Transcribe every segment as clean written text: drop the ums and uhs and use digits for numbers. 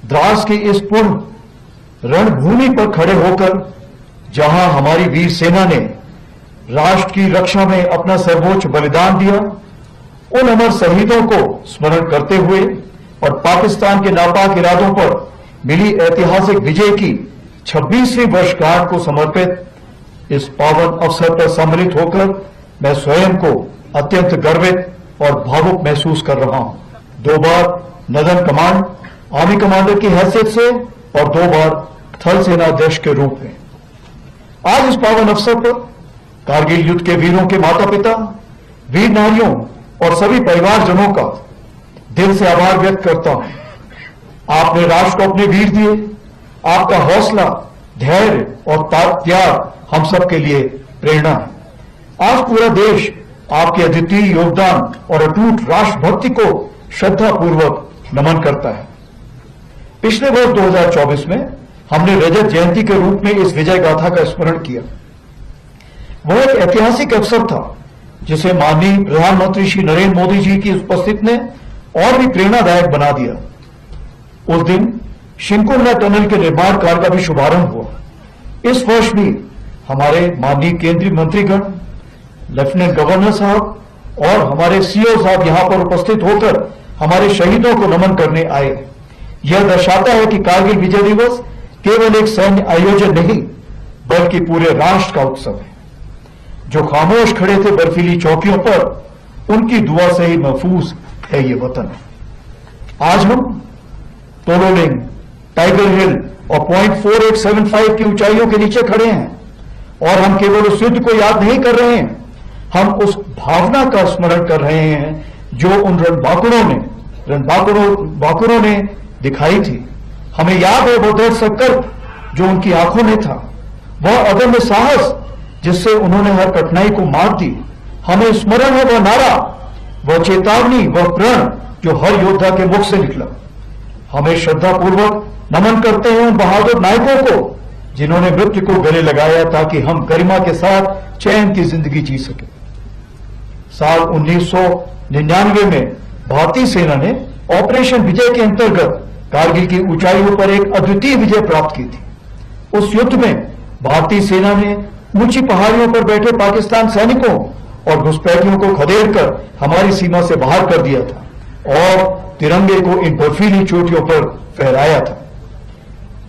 द्रास की इस पूर्ण रणभूमि पर खड़े होकर जहां हमारी वीर सेना ने राष्ट्र की रक्षा में अपना सर्वोच्च बलिदान दिया, उन अमर शहीदों को स्मरण करते हुए और पाकिस्तान के नापाक इरादों पर मिली ऐतिहासिक विजय की 26वीं वर्षगांठ को समर्पित इस पावन अवसर पर सम्मिलित होकर मैं स्वयं को अत्यंत गर्वित और भावुक महसूस कर रहा हूं। 2 बार नदन कमांड आर्मी कमांडर की हैसियत से और 2 बार थल सेना अध्यक्ष के रूप में आज इस पावन अवसर पर कारगिल युद्ध के वीरों के माता पिता, वीर नारियों और सभी परिवारजनों का दिल से आभार व्यक्त करता हूं। आपने राष्ट्र को अपने वीर दिए। आपका हौसला, धैर्य और त्याग हम सब के लिए प्रेरणा है। आज पूरा देश आपके अद्वितीय योगदान और अटूट राष्ट्रभक्ति को श्रद्धापूर्वक नमन करता है। पिछले वर्ष 2024 में हमने रजत जयंती के रूप में इस विजय गाथा का स्मरण किया। वह एक ऐतिहासिक अवसर था जिसे माननीय प्रधानमंत्री श्री नरेंद्र मोदी जी की उपस्थिति ने और भी प्रेरणादायक बना दिया। उस दिन शिंकुला टनल के निर्माण कार्य का भी शुभारंभ हुआ। इस वर्ष भी हमारे माननीय केंद्रीय मंत्रीगण, लेफ्टिनेंट गवर्नर साहब और हमारे सीओ साहब यहां पर उपस्थित होकर हमारे शहीदों को नमन करने आए। यह दर्शाता है कि कारगिल विजय दिवस केवल एक सैन्य आयोजन नहीं बल्कि पूरे राष्ट्र का उत्सव है। जो खामोश खड़े थे बर्फीली चौकियों पर, उनकी दुआ से ही महफूज है ये वतन। आज हम तोलोलिंग, टाइगर हिल और 0.4875 की ऊंचाइयों के नीचे खड़े हैं और हम केवल उस युद्ध को याद नहीं कर रहे हैं, हम उस भावना का स्मरण कर रहे हैं जो उन रणबांकुरों ने दिखाई थी। हमें याद है वो दृढ़ संकल्प जो उनकी आंखों में था, वह अदम्य साहस जिससे उन्होंने हर कठिनाई को मात दी। हमें स्मरण है वह नारा, वह चेतावनी, वह प्रण जो हर योद्धा के मुख से निकला। हमें श्रद्धापूर्वक नमन करते हैं उन बहादुर नायकों को जिन्होंने मृत्यु को गले लगाया ताकि हम गरिमा के साथ चैन की जिंदगी जी सके। साल 1999 में भारतीय सेना ने ऑपरेशन विजय के अंतर्गत कारगिल की ऊंचाइयों पर एक अद्वितीय विजय प्राप्त की थी। उस युद्ध में भारतीय सेना ने ऊंची पहाड़ियों पर बैठे पाकिस्तान सैनिकों और घुसपैठियों को खदेड़कर हमारी सीमा से बाहर कर दिया था और तिरंगे को इन बर्फीली चोटियों पर फहराया था।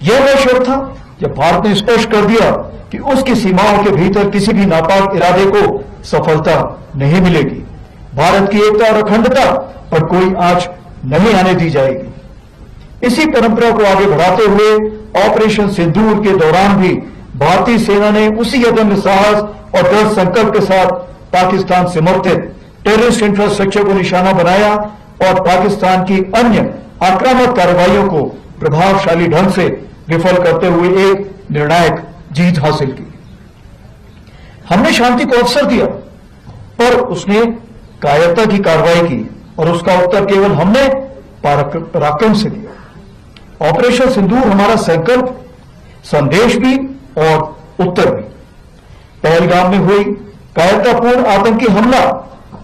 यह वह क्षण था जब भारत ने स्पष्ट कर दिया कि उसकी सीमाओं के भीतर किसी भी नापाक इरादे को सफलता नहीं मिलेगी। भारत की एकता और अखंडता पर कोई आंच नहीं आने दी जाएगी। इसी परंपरा को आगे बढ़ाते हुए ऑपरेशन सिंदूर के दौरान भी भारतीय सेना ने उसी अदम्य साहस और दृढ़ संकल्प के साथ पाकिस्तान से समर्थित टेररिस्ट इंफ्रास्ट्रक्चर को निशाना बनाया और पाकिस्तान की अन्य आक्रामक कार्रवाइयों को प्रभावशाली ढंग से विफल करते हुए एक निर्णायक जीत हासिल की। हमने शांति को अवसर दिया, पर उसने कायरता की कार्रवाई की और उसका उत्तर केवल हमने पराक्रम से दिया। ऑपरेशन सिंदूर हमारा संकल्प, संदेश भी और उत्तर भी। पहलगाम में हुई कायरतापूर्ण आतंकी हमला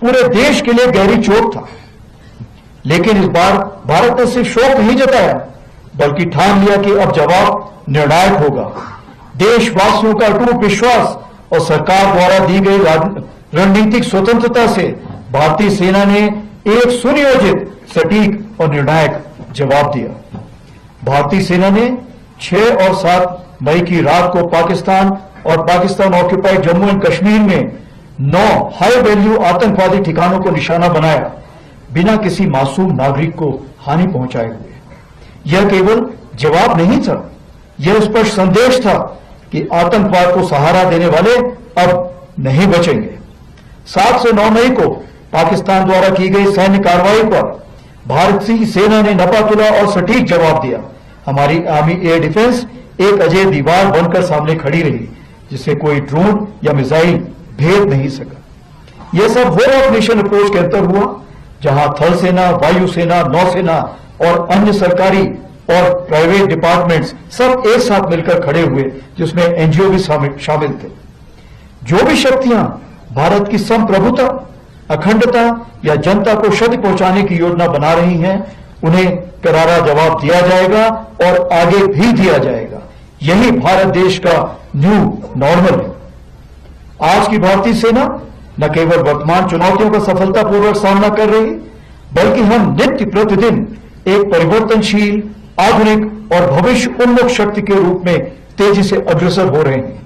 पूरे देश के लिए गहरी चोट था, लेकिन इस बार भारत ने सिर्फ शोक नहीं जताया बल्कि ठान लिया कि अब जवाब निर्णायक होगा। देशवासियों का अटूट विश्वास और सरकार द्वारा दी गई रणनीतिक स्वतंत्रता से भारतीय सेना ने एक सुनियोजित, सटीक और निर्णायक जवाब दिया। भारतीय सेना ने 6 और 7 मई की रात को पाकिस्तान और पाकिस्तान ऑक्यूपाइड जम्मू एंड कश्मीर में 9 हाई वैल्यू आतंकवादी ठिकानों को निशाना बनाया, बिना किसी मासूम नागरिक को हानि पहुंचाए हुए। यह केवल जवाब नहीं था, यह स्पष्ट संदेश था कि आतंकवाद को सहारा देने वाले अब नहीं बचेंगे। 7 से 9 मई को पाकिस्तान द्वारा की गई सैन्य कार्रवाई पर भारतीय सेना ने नपातुला और सटीक जवाब दिया। हमारी आर्मी एयर डिफेंस एक अजय दीवार बनकर सामने खड़ी रही जिसे कोई ड्रोन या मिसाइल भेद नहीं सका। यह सब वो ऑपरेशन अप्रोच के अंतर हुआ जहां थल सेना, वायु सेना, नौसेना और अन्य सरकारी और प्राइवेट डिपार्टमेंट्स सब एक साथ मिलकर खड़े हुए, जिसमें एनजीओ भी शामिल थे। जो भी शक्तियां भारत की संप्रभुता, अखंडता या जनता को क्षति पहुंचाने की योजना बना रही हैं, उन्हें करारा जवाब दिया जाएगा और आगे भी दिया जाएगा। यही भारत देश का न्यू नॉर्मल है। आज की भारतीय सेना न केवल वर्तमान चुनौतियों का सफलतापूर्वक सामना कर रही, बल्कि हम नित्य प्रतिदिन एक परिवर्तनशील, आधुनिक और भविष्य उन्मुख शक्ति के रूप में तेजी से अग्रसर हो रहे हैं।